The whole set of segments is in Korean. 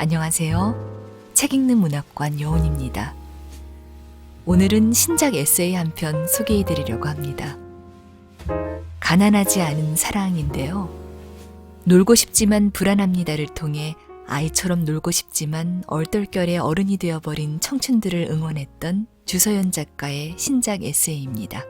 안녕하세요. 책 읽는 문학관 여운입니다. 오늘은 신작 에세이 한 편 소개해 드리려고 합니다. 가난하지 않은 사랑인데요. 놀고 싶지만 불안합니다를 통해 아이처럼 놀고 싶지만 얼떨결에 어른이 되어버린 청춘들을 응원했던 주서연 작가의 신작 에세이입니다.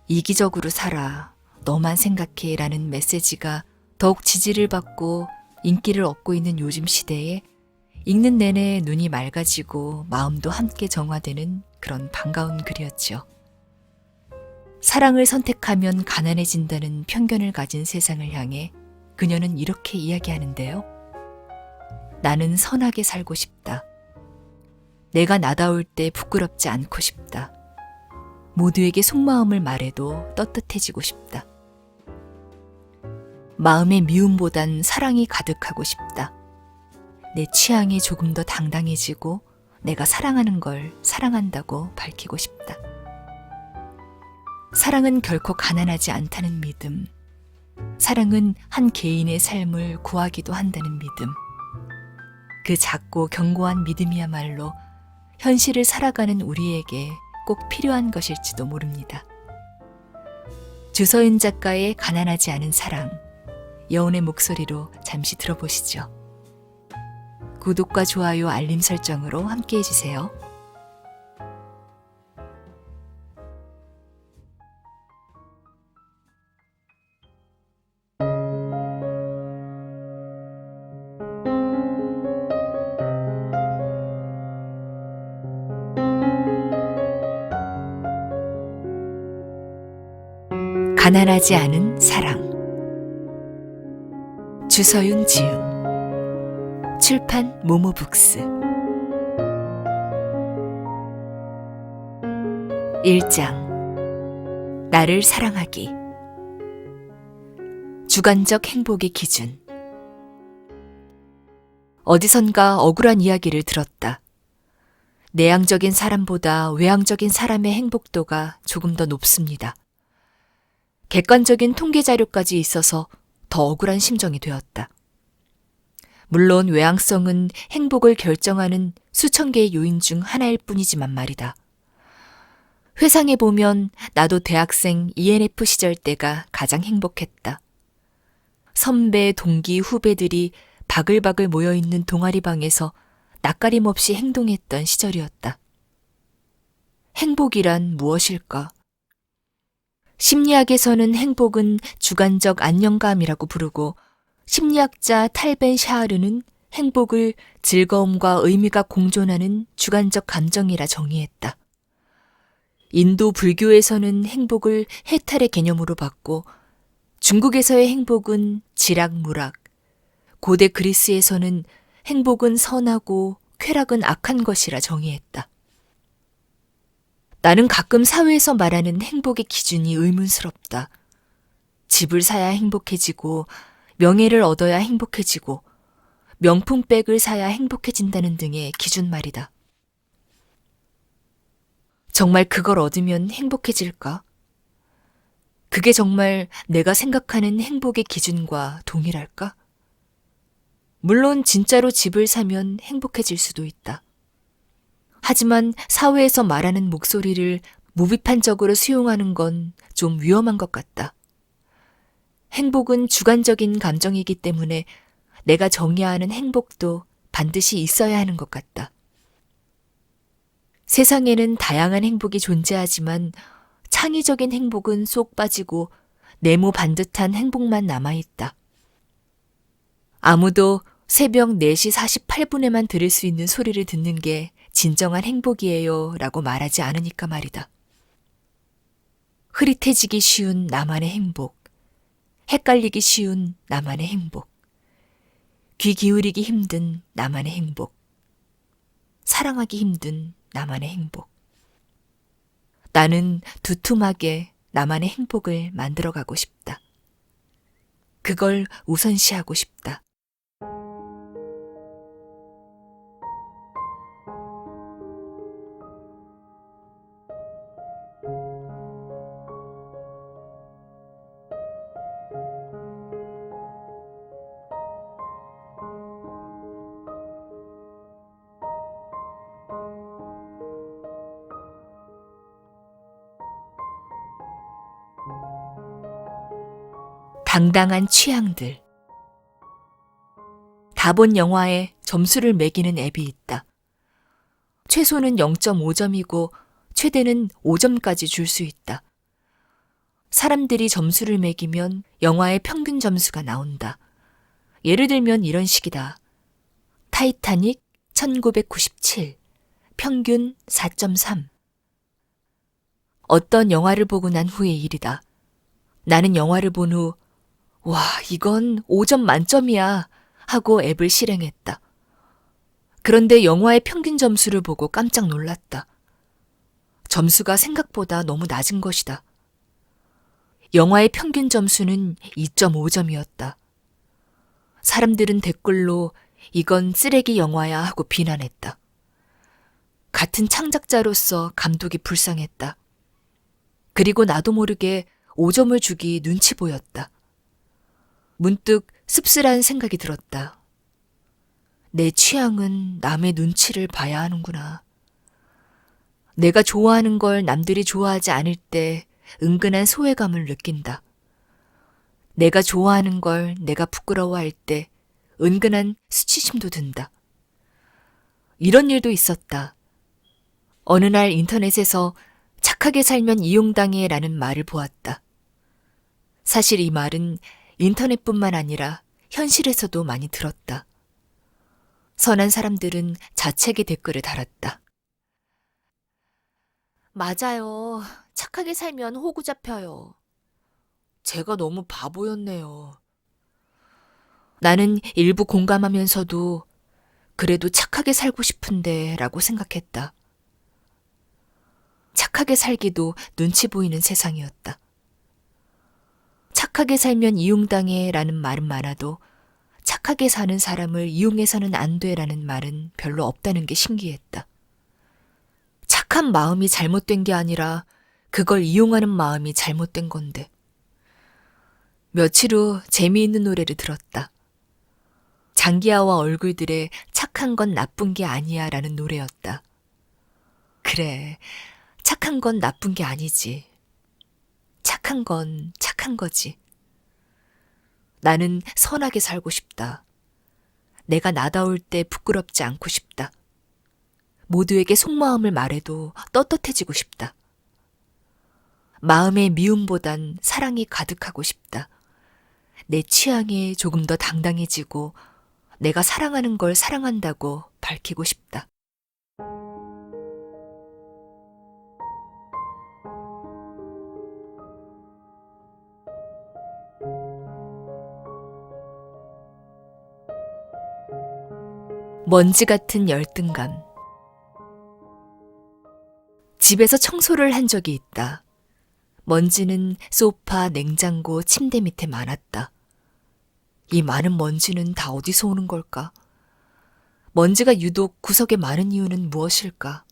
이기적으로 살아, 너만 생각해 라는 메시지가 더욱 지지를 받고 인기를 얻고 있는 요즘 시대에 읽는 내내 눈이 맑아지고 마음도 함께 정화되는 그런 반가운 글이었죠. 사랑을 선택하면 가난해진다는 편견을 가진 세상을 향해 그녀는 이렇게 이야기하는데요. 나는 선하게 살고 싶다. 내가 나다울 때 부끄럽지 않고 싶다. 모두에게 속마음을 말해도 떳떳해지고 싶다. 마음의 미움보단 사랑이 가득하고 싶다. 내 취향이 조금 더 당당해지고 내가 사랑하는 걸 사랑한다고 밝히고 싶다. 사랑은 결코 가난하지 않다는 믿음. 사랑은 한 개인의 삶을 구하기도 한다는 믿음. 그 작고 견고한 믿음이야말로 현실을 살아가는 우리에게 꼭 필요한 것일지도 모릅니다. 주서연 작가의 가난하지 않은 사랑, 여운의 목소리로 잠시 들어보시죠. 구독과 좋아요, 알림 설정으로 함께 해주세요. 가난하지 않은 사랑. 주서윤 지음. 출판 모모북스. 1장. 나를 사랑하기. 주관적 행복의 기준. 어디선가 억울한 이야기를 들었다. 내향적인 사람보다 외향적인 사람의 행복도가 조금 더 높습니다. 객관적인 통계 자료까지 있어서 더 억울한 심정이 되었다. 물론 외향성은 행복을 결정하는 수천 개의 요인 중 하나일 뿐이지만 말이다. 회상해 보면 나도 대학생 ENF 시절 때가 가장 행복했다. 선배, 동기, 후배들이 바글바글 모여있는 동아리방에서 낯가림 없이 행동했던 시절이었다. 행복이란 무엇일까? 심리학에서는 행복은 주관적 안정감이라고 부르고 심리학자 탈 벤 샤르는 행복을 즐거움과 의미가 공존하는 주관적 감정이라 정의했다. 인도 불교에서는 행복을 해탈의 개념으로 봤고 중국에서의 행복은 지락무락, 고대 그리스에서는 행복은 선하고 쾌락은 악한 것이라 정의했다. 나는 가끔 사회에서 말하는 행복의 기준이 의문스럽다. 집을 사야 행복해지고 명예를 얻어야 행복해지고 명품백을 사야 행복해진다는 등의 기준 말이다. 정말 그걸 얻으면 행복해질까? 그게 정말 내가 생각하는 행복의 기준과 동일할까? 물론 진짜로 집을 사면 행복해질 수도 있다. 하지만 사회에서 말하는 목소리를 무비판적으로 수용하는 건 좀 위험한 것 같다. 행복은 주관적인 감정이기 때문에 내가 정의하는 행복도 반드시 있어야 하는 것 같다. 세상에는 다양한 행복이 존재하지만 창의적인 행복은 쏙 빠지고 네모 반듯한 행복만 남아있다. 아무도 새벽 4시 48분에만 들을 수 있는 소리를 듣는 게 진정한 행복이에요 라고 말하지 않으니까 말이다. 흐릿해지기 쉬운 나만의 행복, 헷갈리기 쉬운 나만의 행복, 귀 기울이기 힘든 나만의 행복, 사랑하기 힘든 나만의 행복. 나는 두툼하게 나만의 행복을 만들어가고 싶다. 그걸 우선시하고 싶다. 당당한 취향들. 다 본 영화에 점수를 매기는 앱이 있다. 최소는 0.5점이고 최대는 5점까지 줄 수 있다. 사람들이 점수를 매기면 영화의 평균 점수가 나온다. 예를 들면 이런 식이다. 타이타닉 1997, 평균 4.3. 어떤 영화를 보고 난 후의 일이다. 나는 영화를 본 후, 와, 이건 5점 만점이야 하고 앱을 실행했다. 그런데 영화의 평균 점수를 보고 깜짝 놀랐다. 점수가 생각보다 너무 낮은 것이다. 영화의 평균 점수는 2.5점이었다. 사람들은 댓글로 이건 쓰레기 영화야 하고 비난했다. 같은 창작자로서 감독이 불쌍했다. 그리고 나도 모르게 5점을 주기 눈치 보였다. 문득 씁쓸한 생각이 들었다. 내 취향은 남의 눈치를 봐야 하는구나. 내가 좋아하는 걸 남들이 좋아하지 않을 때 은근한 소외감을 느낀다. 내가 좋아하는 걸 내가 부끄러워할 때 은근한 수치심도 든다. 이런 일도 있었다. 어느 날 인터넷에서 착하게 살면 이용당해 라는 말을 보았다. 사실 이 말은 인터넷뿐만 아니라 현실에서도 많이 들었다. 선한 사람들은 자책의 댓글을 달았다. 맞아요. 착하게 살면 호구 잡혀요. 제가 너무 바보였네요. 나는 일부 공감하면서도 그래도 착하게 살고 싶은데 라고 생각했다. 착하게 살기도 눈치 보이는 세상이었다. 착하게 살면 이용당해 라는 말은 많아도 착하게 사는 사람을 이용해서는 안 돼 라는 말은 별로 없다는 게 신기했다. 착한 마음이 잘못된 게 아니라 그걸 이용하는 마음이 잘못된 건데. 며칠 후 재미있는 노래를 들었다. 장기하와 얼굴들의 착한 건 나쁜 게 아니야 라는 노래였다. 그래, 착한 건 나쁜 게 아니지. 착한 건 착한 거지. 나는 선하게 살고 싶다. 내가 나다울 때 부끄럽지 않고 싶다. 모두에게 속마음을 말해도 떳떳해지고 싶다. 마음의 미움보단 사랑이 가득하고 싶다. 내 취향에 조금 더 당당해지고 내가 사랑하는 걸 사랑한다고 밝히고 싶다. 먼지 같은 열등감. 집에서 청소를 한 적이 있다. 먼지는 소파, 냉장고, 침대 밑에 많았다. 이 많은 먼지는 다 어디서 오는 걸까? 먼지가 유독 구석에 많은 이유는 무엇일까?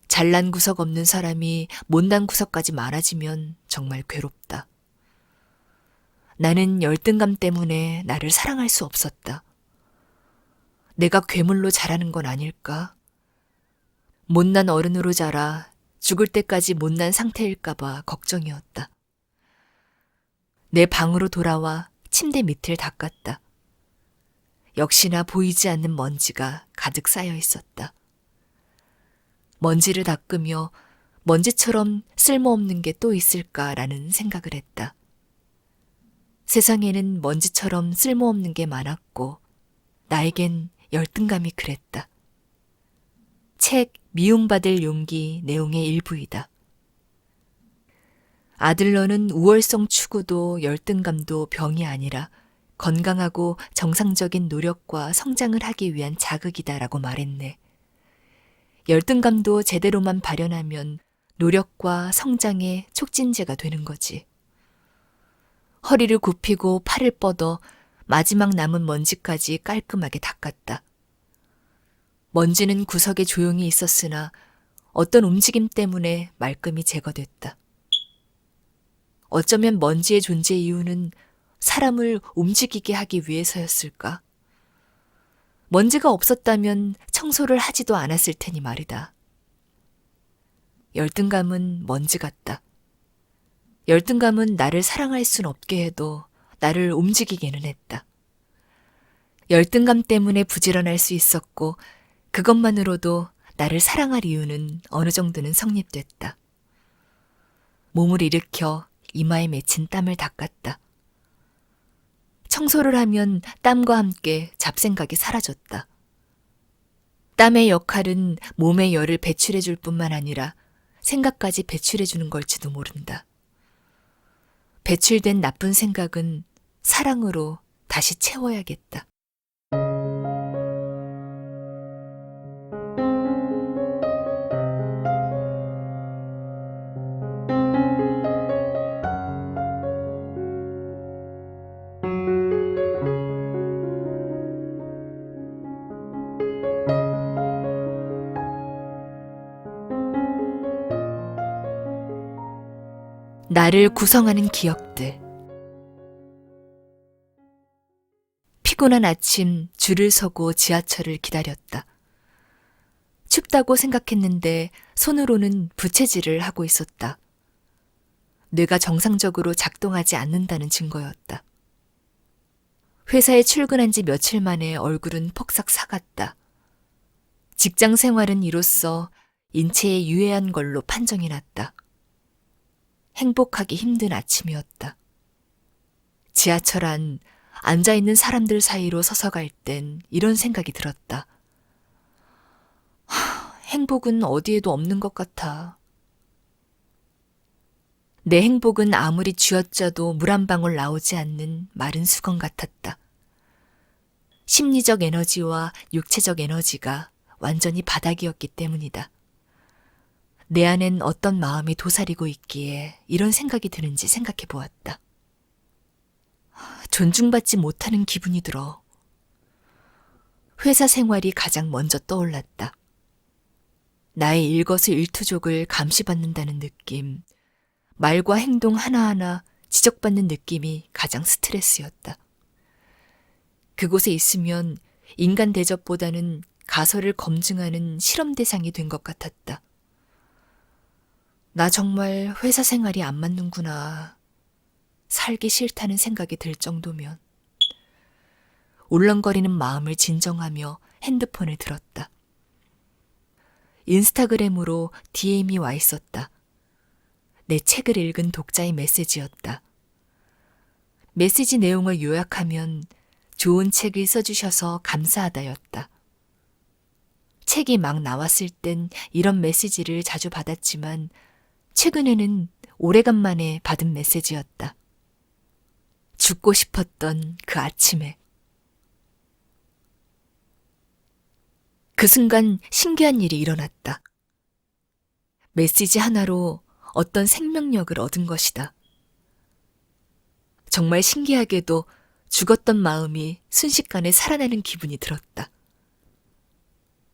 잘난 구석 없는 사람이 못난 구석까지 많아지면 정말 괴롭다. 나는 열등감 때문에 나를 사랑할 수 없었다. 내가 괴물로 자라는 건 아닐까? 못난 어른으로 자라 죽을 때까지 못난 상태일까봐 걱정이었다. 내 방으로 돌아와 침대 밑을 닦았다. 역시나 보이지 않는 먼지가 가득 쌓여 있었다. 먼지를 닦으며 먼지처럼 쓸모없는 게 또 있을까라는 생각을 했다. 세상에는 먼지처럼 쓸모없는 게 많았고 나에겐 열등감이 그랬다. 책 미움받을 용기 내용의 일부이다. 아들러는 우월성 추구도 열등감도 병이 아니라 건강하고 정상적인 노력과 성장을 하기 위한 자극이다라고 말했네. 열등감도 제대로만 발현하면 노력과 성장의 촉진제가 되는 거지. 허리를 굽히고 팔을 뻗어 마지막 남은 먼지까지 깔끔하게 닦았다. 먼지는 구석에 조용히 있었으나 어떤 움직임 때문에 말끔히 제거됐다. 어쩌면 먼지의 존재 이유는 사람을 움직이게 하기 위해서였을까? 먼지가 없었다면 청소를 하지도 않았을 테니 말이다. 열등감은 먼지 같다. 열등감은 나를 사랑할 순 없게 해도 나를 움직이기는 했다. 열등감 때문에 부지런할 수 있었고 그것만으로도 나를 사랑할 이유는 어느 정도는 성립됐다. 몸을 일으켜 이마에 맺힌 땀을 닦았다. 청소를 하면 땀과 함께 잡생각이 사라졌다. 땀의 역할은 몸의 열을 배출해 줄 뿐만 아니라 생각까지 배출해 주는 걸지도 모른다. 배출된 나쁜 생각은 사랑으로 다시 채워야겠다. 나를 구성하는 기억들. 피곤한 아침 줄을 서고 지하철을 기다렸다. 춥다고 생각했는데 손으로는 부채질을 하고 있었다. 뇌가 정상적으로 작동하지 않는다는 증거였다. 회사에 출근한 지 며칠 만에 얼굴은 폭삭 사갔다. 직장 생활은 이로써 인체에 유해한 걸로 판정이 났다. 행복하기 힘든 아침이었다. 지하철 안 앉아있는 사람들 사이로 서서 갈 땐 이런 생각이 들었다. 행복은 어디에도 없는 것 같아. 내 행복은 아무리 쥐어짜도 물 한 방울 나오지 않는 마른 수건 같았다. 심리적 에너지와 육체적 에너지가 완전히 바닥이었기 때문이다. 내 안엔 어떤 마음이 도사리고 있기에 이런 생각이 드는지 생각해 보았다. 존중받지 못하는 기분이 들어. 회사 생활이 가장 먼저 떠올랐다. 나의 일거수일투족을 감시받는다는 느낌, 말과 행동 하나하나 지적받는 느낌이 가장 스트레스였다. 그곳에 있으면 인간 대접보다는 가설을 검증하는 실험 대상이 된 것 같았다. 나 정말 회사 생활이 안 맞는구나. 살기 싫다는 생각이 들 정도면. 울렁거리는 마음을 진정하며 핸드폰을 들었다. 인스타그램으로 DM이 와 있었다. 내 책을 읽은 독자의 메시지였다. 메시지 내용을 요약하면 좋은 책을 써주셔서 감사하다였다. 책이 막 나왔을 땐 이런 메시지를 자주 받았지만 최근에는 오래간만에 받은 메시지였다. 죽고 싶었던 그 아침에. 그 순간 신기한 일이 일어났다. 메시지 하나로 어떤 생명력을 얻은 것이다. 정말 신기하게도 죽었던 마음이 순식간에 살아나는 기분이 들었다.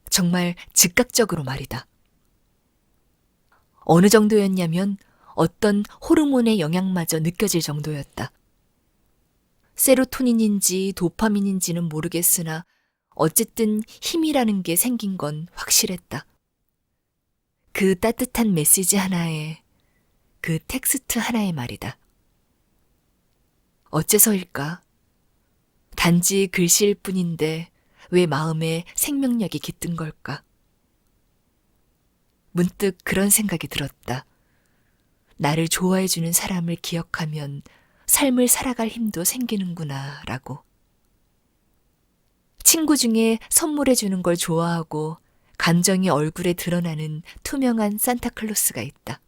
정말 즉각적으로 말이다. 어느 정도였냐면 어떤 호르몬의 영향마저 느껴질 정도였다. 세로토닌인지 도파민인지는 모르겠으나 어쨌든 힘이라는 게 생긴 건 확실했다. 그 따뜻한 메시지 하나에, 그 텍스트 하나에 말이다. 어째서일까? 단지 글씨일 뿐인데 왜 마음에 생명력이 깃든 걸까? 문득 그런 생각이 들었다. 나를 좋아해주는 사람을 기억하면 삶을 살아갈 힘도 생기는구나, 라고. 친구 중에 선물해주는 걸 좋아하고 감정이 얼굴에 드러나는 투명한 산타클로스가 있다.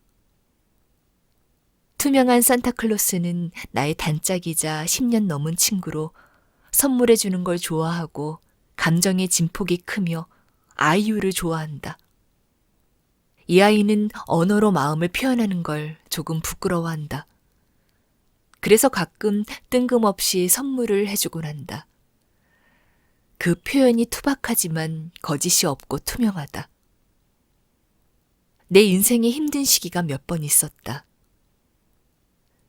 투명한 산타클로스는 나의 단짝이자 10년 넘은 친구로 선물해주는 걸 좋아하고 감정의 진폭이 크며 아이유를 좋아한다. 이 아이는 언어로 마음을 표현하는 걸 조금 부끄러워한다. 그래서 가끔 뜬금없이 선물을 해주곤 한다. 그 표현이 투박하지만 거짓이 없고 투명하다. 내 인생에 힘든 시기가 몇 번 있었다.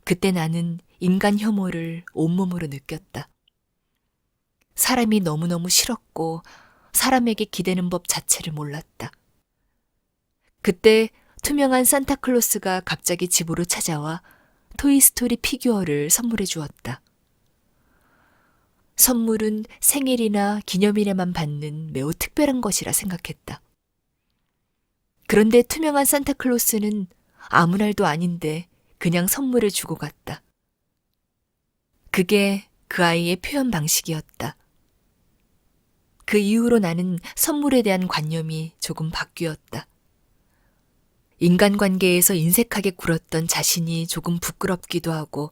그때 나는 인간 혐오를 온몸으로 느꼈다. 사람이 너무너무 싫었고 사람에게 기대는 법 자체를 몰랐다. 그때 투명한 산타클로스가 갑자기 집으로 찾아와 토이스토리 피규어를 선물해 주었다. 선물은 생일이나 기념일에만 받는 매우 특별한 것이라 생각했다. 그런데 투명한 산타클로스는 아무 날도 아닌데 그냥 선물을 주고 갔다. 그게 그 아이의 표현 방식이었다. 그 이후로 나는 선물에 대한 관념이 조금 바뀌었다. 인간관계에서 인색하게 굴었던 자신이 조금 부끄럽기도 하고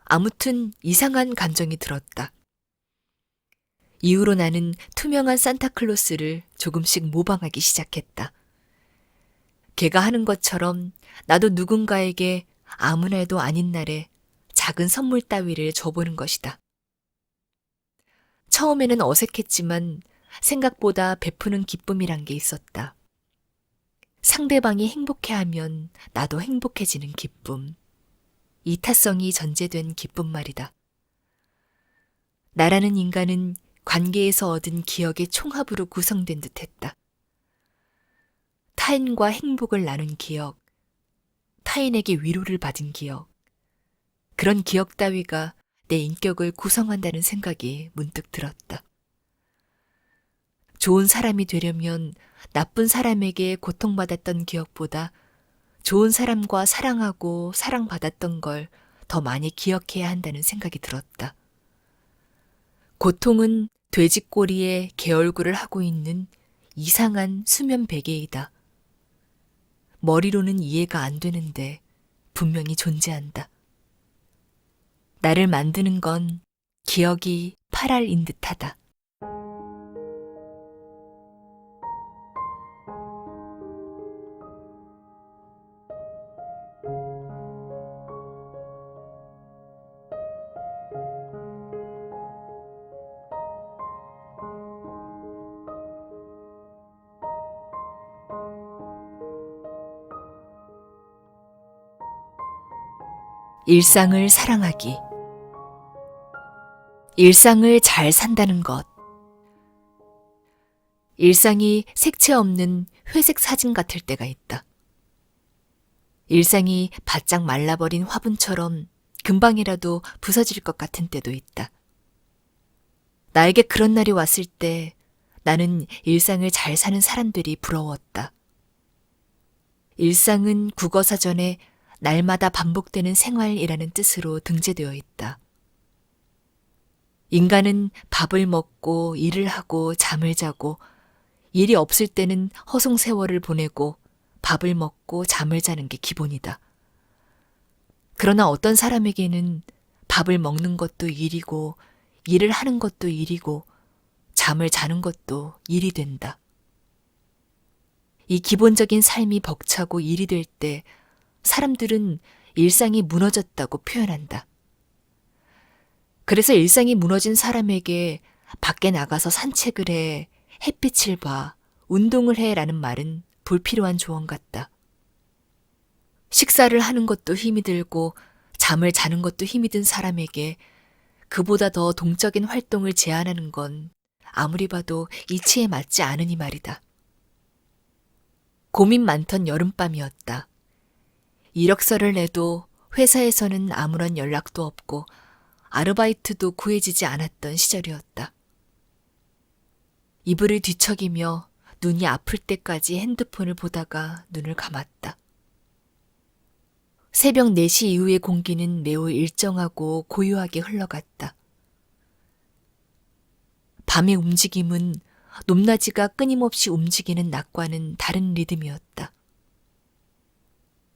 아무튼 이상한 감정이 들었다. 이후로 나는 투명한 산타클로스를 조금씩 모방하기 시작했다. 걔가 하는 것처럼 나도 누군가에게 아무 날도 아닌 날에 작은 선물 따위를 줘보는 것이다. 처음에는 어색했지만 생각보다 베푸는 기쁨이란 게 있었다. 상대방이 행복해하면 나도 행복해지는 기쁨. 이타성이 전제된 기쁨 말이다. 나라는 인간은 관계에서 얻은 기억의 총합으로 구성된 듯했다. 타인과 행복을 나눈 기억, 타인에게 위로를 받은 기억, 그런 기억 따위가 내 인격을 구성한다는 생각이 문득 들었다. 좋은 사람이 되려면 나쁜 사람에게 고통받았던 기억보다 좋은 사람과 사랑하고 사랑받았던 걸 더 많이 기억해야 한다는 생각이 들었다. 고통은 돼지꼬리에 개얼굴을 하고 있는 이상한 수면 베개이다. 머리로는 이해가 안 되는데 분명히 존재한다. 나를 만드는 건 기억이 8알인 듯하다. 일상을 사랑하기. 일상을 잘 산다는 것. 일상이 색채 없는 회색 사진 같을 때가 있다. 일상이 바짝 말라버린 화분처럼 금방이라도 부서질 것 같은 때도 있다. 나에게 그런 날이 왔을 때 나는 일상을 잘 사는 사람들이 부러웠다. 일상은 국어사전에 날마다 반복되는 생활이라는 뜻으로 등재되어 있다. 인간은 밥을 먹고 일을 하고 잠을 자고 일이 없을 때는 허송세월을 보내고 밥을 먹고 잠을 자는 게 기본이다. 그러나 어떤 사람에게는 밥을 먹는 것도 일이고 일을 하는 것도 일이고 잠을 자는 것도 일이 된다. 이 기본적인 삶이 벅차고 일이 될 때 사람들은 일상이 무너졌다고 표현한다. 그래서 일상이 무너진 사람에게 밖에 나가서 산책을 해, 햇빛을 봐, 운동을 해라는 말은 불필요한 조언 같다. 식사를 하는 것도 힘이 들고 잠을 자는 것도 힘이 든 사람에게 그보다 더 동적인 활동을 제안하는 건 아무리 봐도 이치에 맞지 않으니 말이다. 고민 많던 여름밤이었다. 이력서를 내도 회사에서는 아무런 연락도 없고 아르바이트도 구해지지 않았던 시절이었다. 이불을 뒤척이며 눈이 아플 때까지 핸드폰을 보다가 눈을 감았다. 새벽 4시 이후의 공기는 매우 일정하고 고요하게 흘러갔다. 밤의 움직임은 높낮이가 끊임없이 움직이는 낮과는 다른 리듬이었다.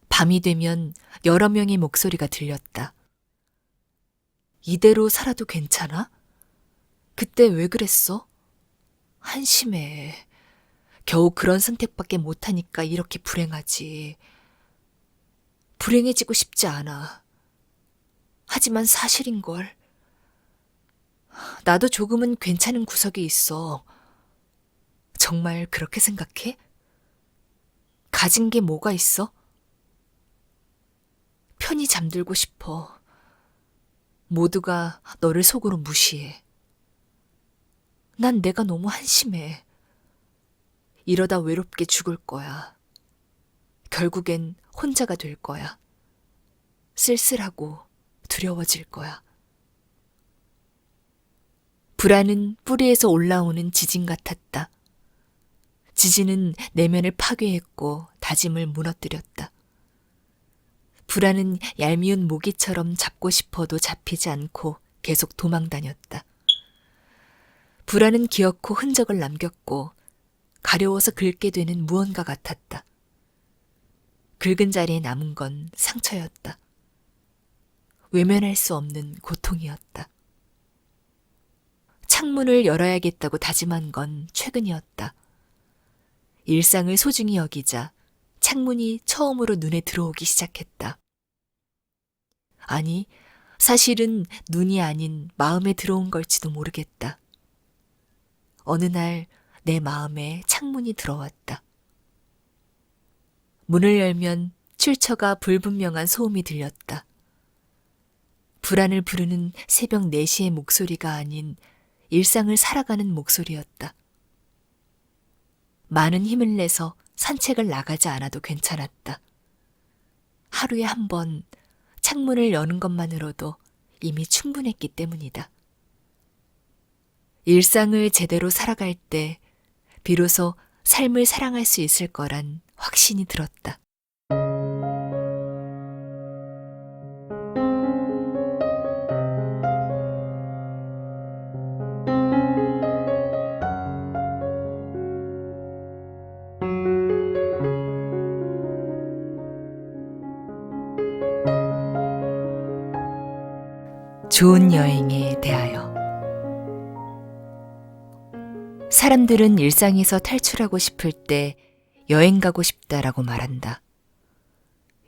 밤이 되면 여러 명의 목소리가 들렸다. 이대로 살아도 괜찮아? 그때 왜 그랬어? 한심해. 겨우 그런 선택밖에 못하니까 이렇게 불행하지. 불행해지고 싶지 않아. 하지만 사실인걸. 나도 조금은 괜찮은 구석이 있어. 정말 그렇게 생각해? 가진 게 뭐가 있어? 편히 잠들고 싶어. 모두가 너를 속으로 무시해. 난 내가 너무 한심해. 이러다 외롭게 죽을 거야. 결국엔 혼자가 될 거야. 쓸쓸하고 두려워질 거야. 불안은 뿌리에서 올라오는 지진 같았다. 지진은 내면을 파괴했고 다짐을 무너뜨렸다. 불안은 얄미운 모기처럼 잡고 싶어도 잡히지 않고 계속 도망다녔다. 불안은 기어코 흔적을 남겼고 가려워서 긁게 되는 무언가 같았다. 긁은 자리에 남은 건 상처였다. 외면할 수 없는 고통이었다. 창문을 열어야겠다고 다짐한 건 최근이었다. 일상을 소중히 여기자 창문이 처음으로 눈에 들어오기 시작했다. 아니, 사실은 눈이 아닌 마음에 들어온 걸지도 모르겠다. 어느 날 내 마음에 창문이 들어왔다. 문을 열면 출처가 불분명한 소음이 들렸다. 불안을 부르는 새벽 4시의 목소리가 아닌 일상을 살아가는 목소리였다. 많은 힘을 내서 산책을 나가지 않아도 괜찮았다. 하루에 한 번 창문을 여는 것만으로도 이미 충분했기 때문이다. 일상을 제대로 살아갈 때 비로소 삶을 사랑할 수 있을 거란 확신이 들었다. 좋은 여행에 대하여. 사람들은 일상에서 탈출하고 싶을 때 여행 가고 싶다라고 말한다.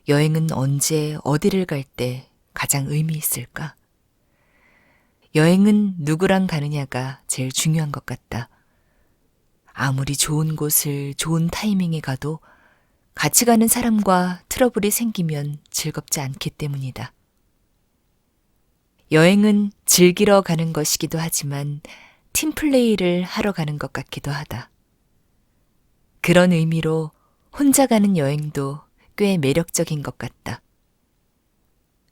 여행은 언제 어디를 갈 때 가장 의미 있을까? 여행은 누구랑 가느냐가 제일 중요한 것 같다. 아무리 좋은 곳을 좋은 타이밍에 가도 같이 가는 사람과 트러블이 생기면 즐겁지 않기 때문이다. 여행은 즐기러 가는 것이기도 하지만 팀플레이를 하러 가는 것 같기도 하다. 그런 의미로 혼자 가는 여행도 꽤 매력적인 것 같다.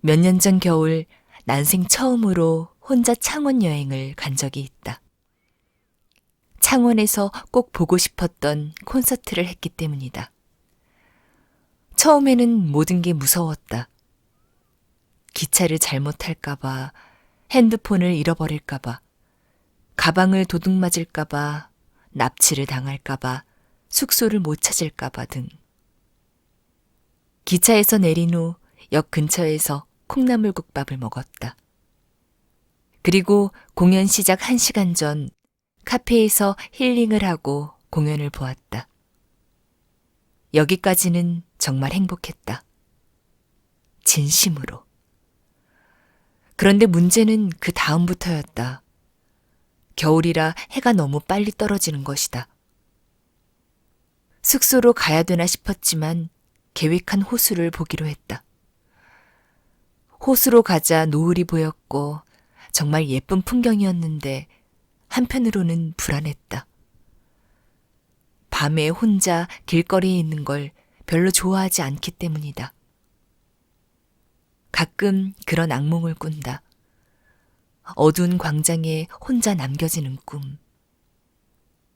몇 년 전 겨울 난생 처음으로 혼자 창원 여행을 간 적이 있다. 창원에서 꼭 보고 싶었던 콘서트를 했기 때문이다. 처음에는 모든 게 무서웠다. 기차를 잘못 탈까봐, 핸드폰을 잃어버릴까봐, 가방을 도둑맞을까봐, 납치를 당할까봐, 숙소를 못 찾을까봐 등. 기차에서 내린 후 역 근처에서 콩나물국밥을 먹었다. 그리고 공연 시작 1시간 전 카페에서 힐링을 하고 공연을 보았다. 여기까지는 정말 행복했다. 진심으로. 그런데 문제는 그 다음부터였다. 겨울이라 해가 너무 빨리 떨어지는 것이다. 숙소로 가야 되나 싶었지만 계획한 호수를 보기로 했다. 호수로 가자 노을이 보였고 정말 예쁜 풍경이었는데 한편으로는 불안했다. 밤에 혼자 길거리에 있는 걸 별로 좋아하지 않기 때문이다. 가끔 그런 악몽을 꾼다. 어두운 광장에 혼자 남겨지는 꿈.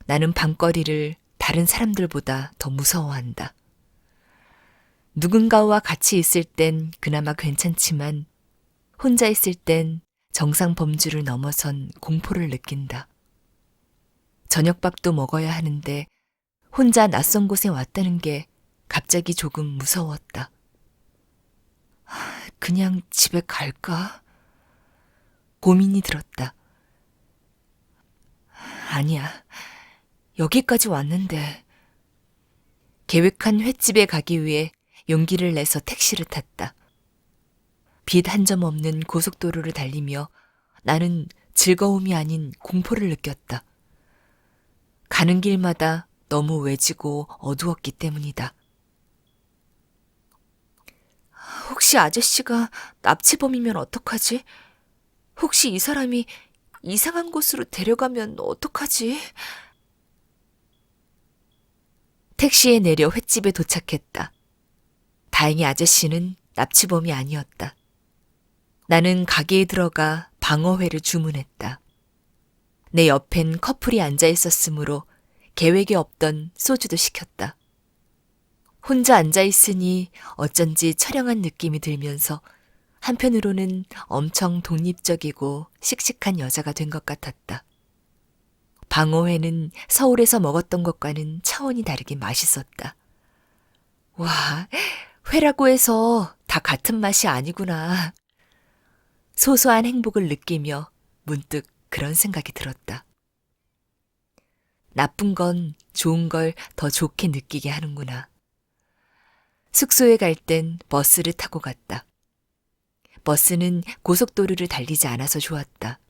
나는 밤거리를 다른 사람들보다 더 무서워한다. 누군가와 같이 있을 땐 그나마 괜찮지만 혼자 있을 땐 정상 범주를 넘어선 공포를 느낀다. 저녁밥도 먹어야 하는데 혼자 낯선 곳에 왔다는 게 갑자기 조금 무서웠다. 그냥 집에 갈까? 고민이 들었다. 아니야. 여기까지 왔는데. 계획한 횟집에 가기 위해 용기를 내서 택시를 탔다. 빛 한 점 없는 고속도로를 달리며 나는 즐거움이 아닌 공포를 느꼈다. 가는 길마다 너무 외지고 어두웠기 때문이다. 혹시 아저씨가 납치범이면 어떡하지? 혹시 이 사람이 이상한 곳으로 데려가면 어떡하지? 택시에 내려 횟집에 도착했다. 다행히 아저씨는 납치범이 아니었다. 나는 가게에 들어가 방어회를 주문했다. 내 옆엔 커플이 앉아 있었으므로 계획에 없던 소주도 시켰다. 혼자 앉아 있으니 어쩐지 처량한 느낌이 들면서 한편으로는 엄청 독립적이고 씩씩한 여자가 된 것 같았다. 방어회는 서울에서 먹었던 것과는 차원이 다르게 맛있었다. 와, 회라고 해서 다 같은 맛이 아니구나. 소소한 행복을 느끼며 문득 그런 생각이 들었다. 나쁜 건 좋은 걸 더 좋게 느끼게 하는구나. 숙소에 갈 땐 버스를 타고 갔다. 버스는 고속도로를 달리지 않아서 좋았다.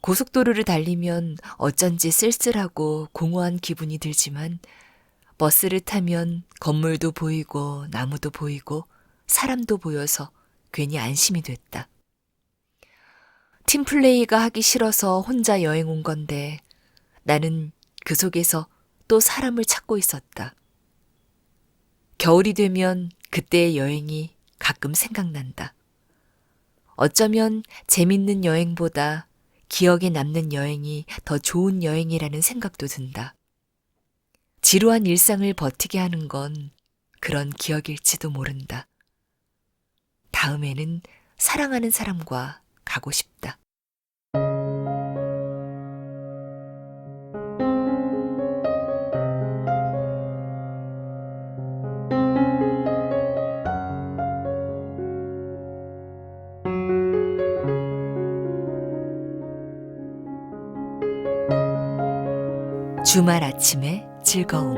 고속도로를 달리면 어쩐지 쓸쓸하고 공허한 기분이 들지만 버스를 타면 건물도 보이고 나무도 보이고 사람도 보여서 괜히 안심이 됐다. 팀플레이가 하기 싫어서 혼자 여행 온 건데 나는 그 속에서 또 사람을 찾고 있었다. 겨울이 되면 그때의 여행이 가끔 생각난다. 어쩌면 재밌는 여행보다 기억에 남는 여행이 더 좋은 여행이라는 생각도 든다. 지루한 일상을 버티게 하는 건 그런 기억일지도 모른다. 다음에는 사랑하는 사람과 가고 싶다. 주말 아침의 즐거움.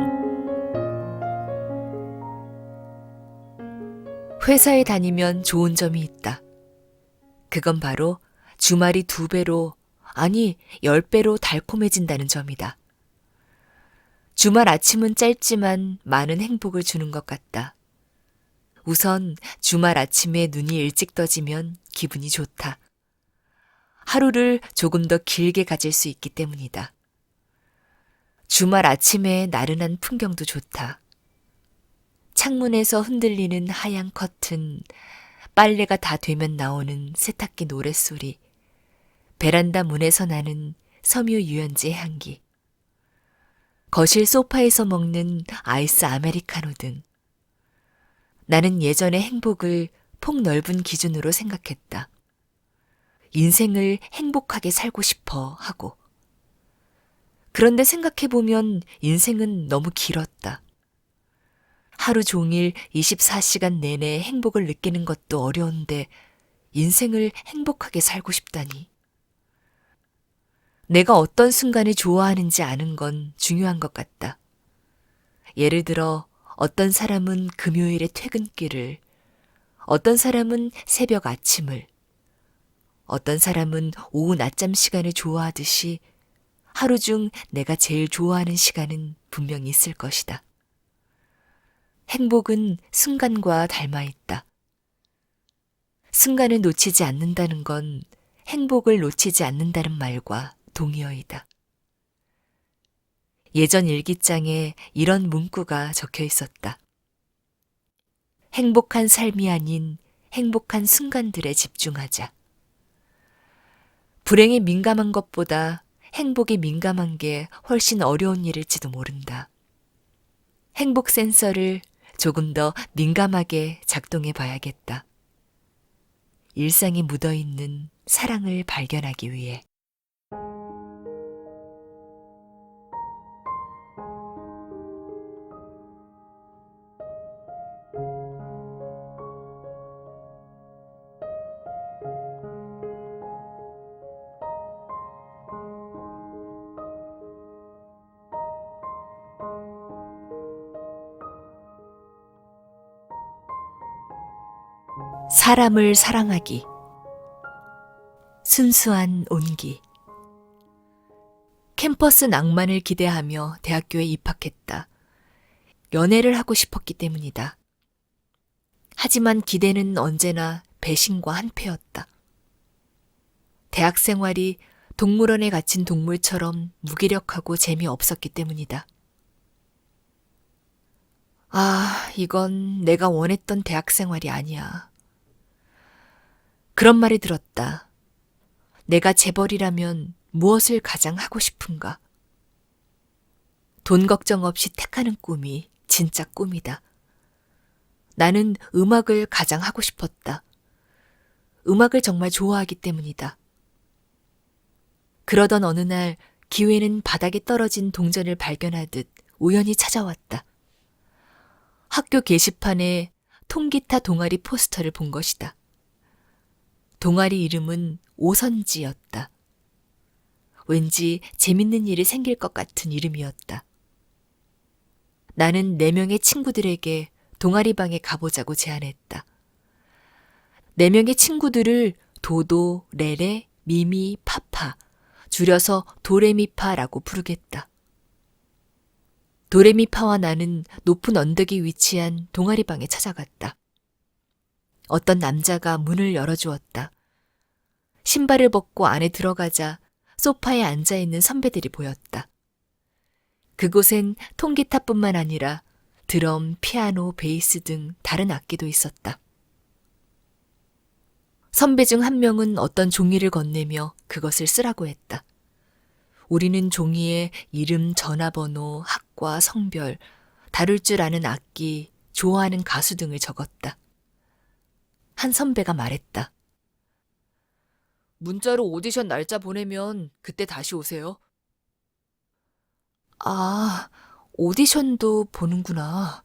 회사에 다니면 좋은 점이 있다. 그건 바로 주말이 2배로, 아니 10배로 달콤해진다는 점이다. 주말 아침은 짧지만 많은 행복을 주는 것 같다. 우선 주말 아침에 눈이 일찍 떠지면 기분이 좋다. 하루를 조금 더 길게 가질 수 있기 때문이다. 주말 아침에 나른한 풍경도 좋다. 창문에서 흔들리는 하얀 커튼, 빨래가 다 되면 나오는 세탁기 노랫소리, 베란다 문에서 나는 섬유 유연제 향기, 거실 소파에서 먹는 아이스 아메리카노 등. 나는 예전의 행복을 폭넓은 기준으로 생각했다. 인생을 행복하게 살고 싶어 하고. 그런데 생각해보면 인생은 너무 길었다. 하루 종일 24시간 내내 행복을 느끼는 것도 어려운데 인생을 행복하게 살고 싶다니. 내가 어떤 순간을 좋아하는지 아는 건 중요한 것 같다. 예를 들어 어떤 사람은 금요일의 퇴근길을, 어떤 사람은 새벽 아침을, 어떤 사람은 오후 낮잠 시간을 좋아하듯이 하루 중 내가 제일 좋아하는 시간은 분명히 있을 것이다. 행복은 순간과 닮아 있다. 순간을 놓치지 않는다는 건 행복을 놓치지 않는다는 말과 동의어이다. 예전 일기장에 이런 문구가 적혀 있었다. 행복한 삶이 아닌 행복한 순간들에 집중하자. 불행에 민감한 것보다 행복에 민감한 게 훨씬 어려운 일일지도 모른다. 행복 센서를 조금 더 민감하게 작동해 봐야겠다. 일상에 묻어있는 사랑을 발견하기 위해. 사람을 사랑하기. 순수한 온기. 캠퍼스 낭만을 기대하며 대학교에 입학했다. 연애를 하고 싶었기 때문이다. 하지만 기대는 언제나 배신과 한패였다. 대학 생활이 동물원에 갇힌 동물처럼 무기력하고 재미없었기 때문이다. 이건 내가 원했던 대학 생활이 아니야. 그런 말이 들었다. 내가 재벌이라면 무엇을 가장 하고 싶은가? 돈 걱정 없이 택하는 꿈이 진짜 꿈이다. 나는 음악을 가장 하고 싶었다. 음악을 정말 좋아하기 때문이다. 그러던 어느 날 기회는 바닥에 떨어진 동전을 발견하듯 우연히 찾아왔다. 학교 게시판에 통기타 동아리 포스터를 본 것이다. 동아리 이름은 오선지였다. 왠지 재밌는 일이 생길 것 같은 이름이었다. 나는 4명의 친구들에게 동아리방에 가보자고 제안했다. 4명의 친구들을 도도, 레레, 미미, 파파, 줄여서 도레미파라고 부르겠다. 도레미파와 나는 높은 언덕에 위치한 동아리방에 찾아갔다. 어떤 남자가 문을 열어주었다. 신발을 벗고 안에 들어가자 소파에 앉아있는 선배들이 보였다. 그곳엔 통기타뿐만 아니라 드럼, 피아노, 베이스 등 다른 악기도 있었다. 선배 중 한 명은 어떤 종이를 건네며 그것을 쓰라고 했다. 우리는 종이에 이름, 전화번호, 학과, 성별, 다룰 줄 아는 악기, 좋아하는 가수 등을 적었다. 한 선배가 말했다. 문자로 오디션 날짜 보내면 그때 다시 오세요. 오디션도 보는구나.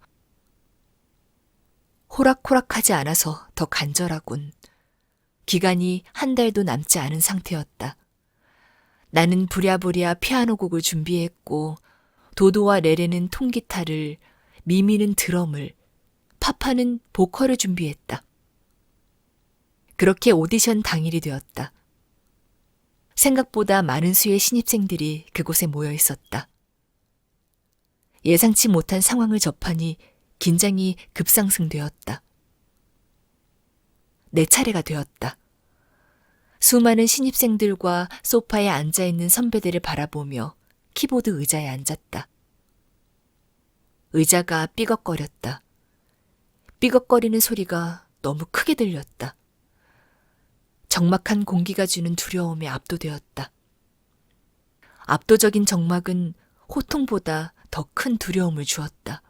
호락호락하지 않아서 더 간절하군. 기간이 한 달도 남지 않은 상태였다. 나는 부랴부랴 피아노 곡을 준비했고 도도와 레레는 통기타를, 미미는 드럼을, 파파는 보컬을 준비했다. 그렇게 오디션 당일이 되었다. 생각보다 많은 수의 신입생들이 그곳에 모여 있었다. 예상치 못한 상황을 접하니 긴장이 급상승되었다. 내 차례가 되었다. 수많은 신입생들과 소파에 앉아있는 선배들을 바라보며 키보드 의자에 앉았다. 의자가 삐걱거렸다. 삐걱거리는 소리가 너무 크게 들렸다. 적막한 공기가 주는 두려움에 압도되었다. 압도적인 적막은 호통보다 더 큰 두려움을 주었다.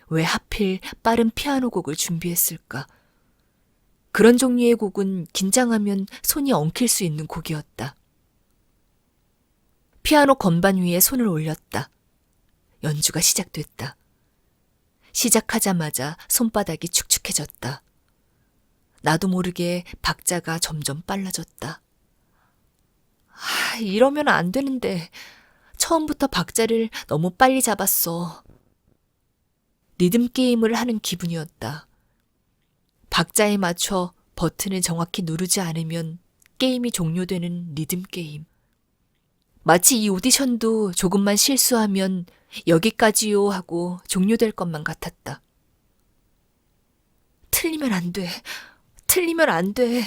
왜 하필 빠른 피아노 곡을 준비했을까? 그런 종류의 곡은 긴장하면 손이 엉킬 수 있는 곡이었다. 피아노 건반 위에 손을 올렸다. 연주가 시작됐다. 시작하자마자 손바닥이 축축해졌다. 나도 모르게 박자가 점점 빨라졌다. 이러면 안 되는데 처음부터 박자를 너무 빨리 잡았어. 리듬 게임을 하는 기분이었다. 박자에 맞춰 버튼을 정확히 누르지 않으면 게임이 종료되는 리듬 게임. 마치 이 오디션도 조금만 실수하면 여기까지요 하고 종료될 것만 같았다. 틀리면 안 돼. 틀리면 안 돼.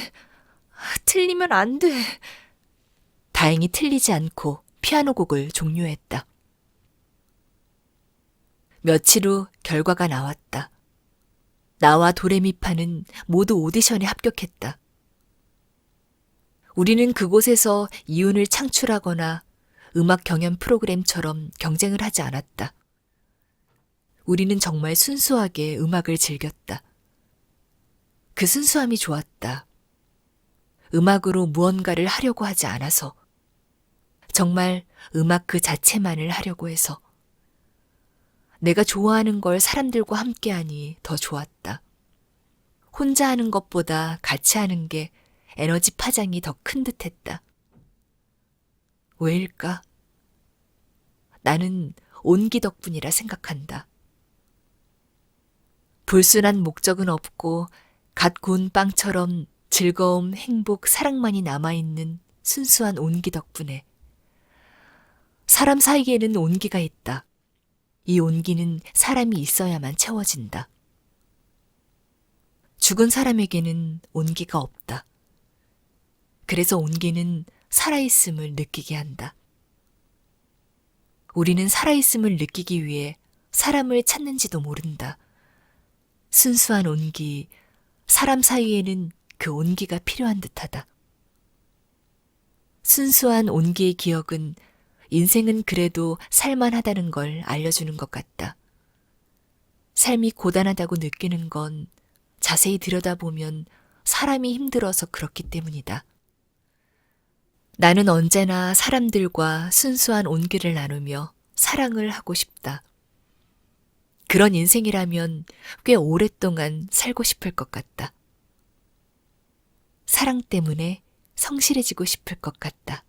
틀리면 안 돼. 다행히 틀리지 않고 피아노 곡을 종료했다. 며칠 후 결과가 나왔다. 나와 도레미파는 모두 오디션에 합격했다. 우리는 그곳에서 이윤을 창출하거나 음악 경연 프로그램처럼 경쟁을 하지 않았다. 우리는 정말 순수하게 음악을 즐겼다. 그 순수함이 좋았다. 음악으로 무언가를 하려고 하지 않아서, 정말 음악 그 자체만을 하려고 해서, 내가 좋아하는 걸 사람들과 함께하니 더 좋았다. 혼자 하는 것보다 같이 하는 게 에너지 파장이 더 큰 듯했다. 왜일까? 나는 온기 덕분이라 생각한다. 불순한 목적은 없고 갓 구운 빵처럼 즐거움, 행복, 사랑만이 남아있는 순수한 온기 덕분에. 사람 사이에는 온기가 있다. 이 온기는 사람이 있어야만 채워진다. 죽은 사람에게는 온기가 없다. 그래서 온기는 살아있음을 느끼게 한다. 우리는 살아있음을 느끼기 위해 사람을 찾는지도 모른다. 순수한 온기, 사람 사이에는 그 온기가 필요한 듯하다. 순수한 온기의 기억은 인생은 그래도 살만하다는 걸 알려주는 것 같다. 삶이 고단하다고 느끼는 건 자세히 들여다보면 사람이 힘들어서 그렇기 때문이다. 나는 언제나 사람들과 순수한 온기를 나누며 사랑을 하고 싶다. 그런 인생이라면 꽤 오랫동안 살고 싶을 것 같다. 사랑 때문에 성실해지고 싶을 것 같다.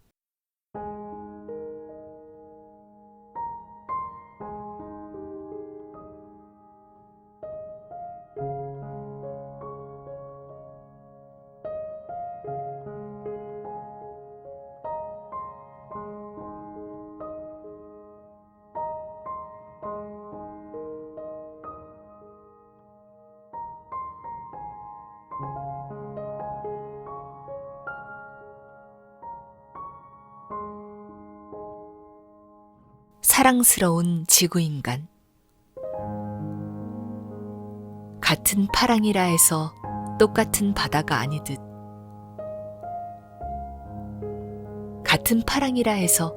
사랑스러운 지구인간. 같은 파랑이라 해서 똑같은 바다가 아니듯, 같은 파랑이라 해서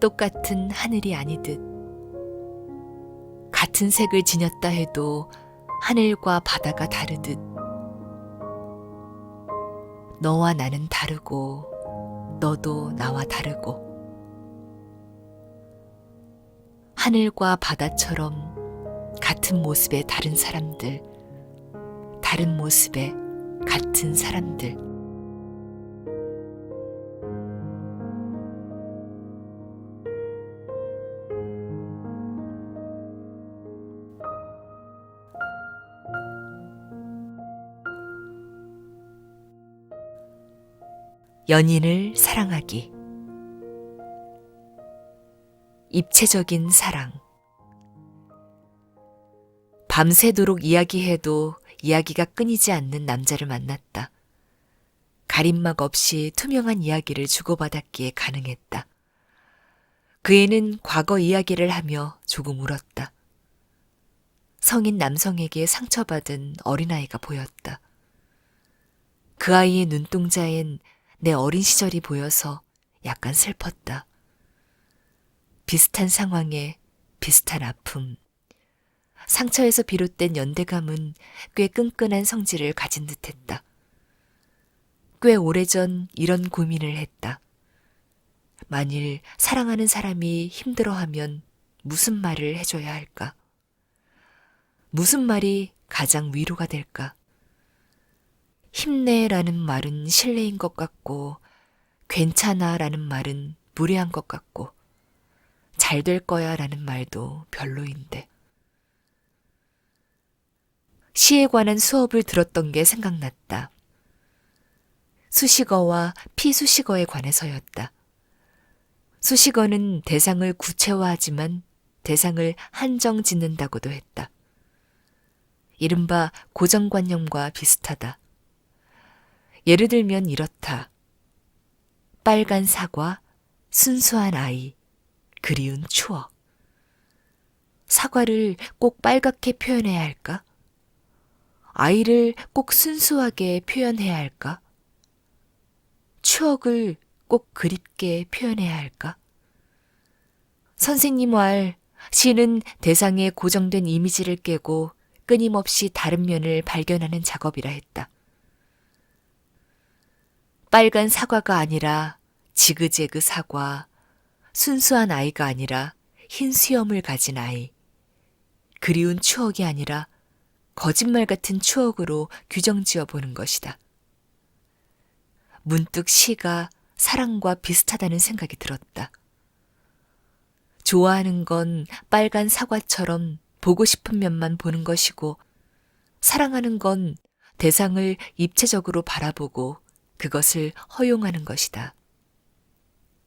똑같은 하늘이 아니듯, 같은 색을 지녔다 해도 하늘과 바다가 다르듯, 너와 나는 다르고 너도 나와 다르고, 하늘과 바다처럼 같은 모습의 다른 사람들, 다른 모습의 같은 사람들. 연인을 사랑하기. 입체적인 사랑. 밤새도록 이야기해도 이야기가 끊이지 않는 남자를 만났다. 가림막 없이 투명한 이야기를 주고받았기에 가능했다. 그 애는 과거 이야기를 하며 조금 울었다. 성인 남성에게 상처받은 어린아이가 보였다. 그 아이의 눈동자엔 내 어린 시절이 보여서 약간 슬펐다. 비슷한 상황에 비슷한 아픔. 상처에서 비롯된 연대감은 꽤 끈끈한 성질을 가진 듯했다. 꽤 오래전 이런 고민을 했다. 만일 사랑하는 사람이 힘들어하면 무슨 말을 해줘야 할까? 무슨 말이 가장 위로가 될까? 힘내라는 말은 신뢰인 것 같고, 괜찮아라는 말은 무례한 것 같고, 잘 될 거야 라는 말도 별로인데. 시에 관한 수업을 들었던 게 생각났다. 수식어와 피수식어에 관해서였다. 수식어는 대상을 구체화하지만 대상을 한정 짓는다고도 했다. 이른바 고정관념과 비슷하다. 예를 들면 이렇다. 빨간 사과, 순수한 아이, 그리운 추억. 사과를 꼭 빨갛게 표현해야 할까? 아이를 꼭 순수하게 표현해야 할까? 추억을 꼭 그립게 표현해야 할까? 선생님 말, 시는 대상의 고정된 이미지를 깨고 끊임없이 다른 면을 발견하는 작업이라 했다. 빨간 사과가 아니라 지그재그 사과, 순수한 아이가 아니라 흰 수염을 가진 아이, 그리운 추억이 아니라 거짓말 같은 추억으로 규정 지어보는 것이다. 문득 시가 사랑과 비슷하다는 생각이 들었다. 좋아하는 건 빨간 사과처럼 보고 싶은 면만 보는 것이고, 사랑하는 건 대상을 입체적으로 바라보고 그것을 허용하는 것이다.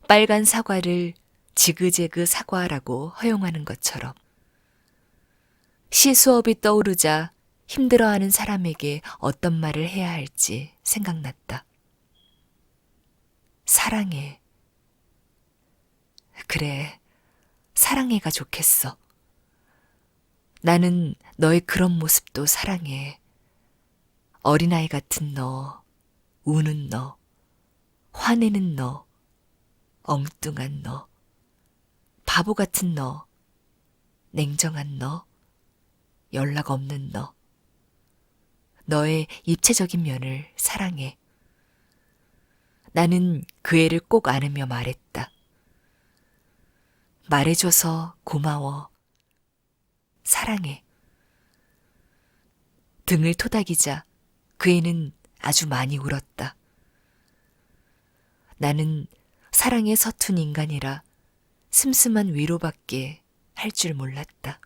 빨간 사과를 지그재그 사과라고 허용하는 것처럼. 시 수업이 떠오르자 힘들어하는 사람에게 어떤 말을 해야 할지 생각났다. 사랑해. 그래, 사랑해가 좋겠어. 나는 너의 그런 모습도 사랑해. 어린아이 같은 너, 우는 너, 화내는 너, 엉뚱한 너, 바보 같은 너, 냉정한 너, 연락 없는 너, 너의 입체적인 면을 사랑해. 나는 그 애를 꼭 안으며 말했다. 말해줘서 고마워. 사랑해. 등을 토닥이자 그 애는 아주 많이 울었다. 나는 사랑에 서툰 인간이라 슴슴한 위로밖에 할 줄 몰랐다.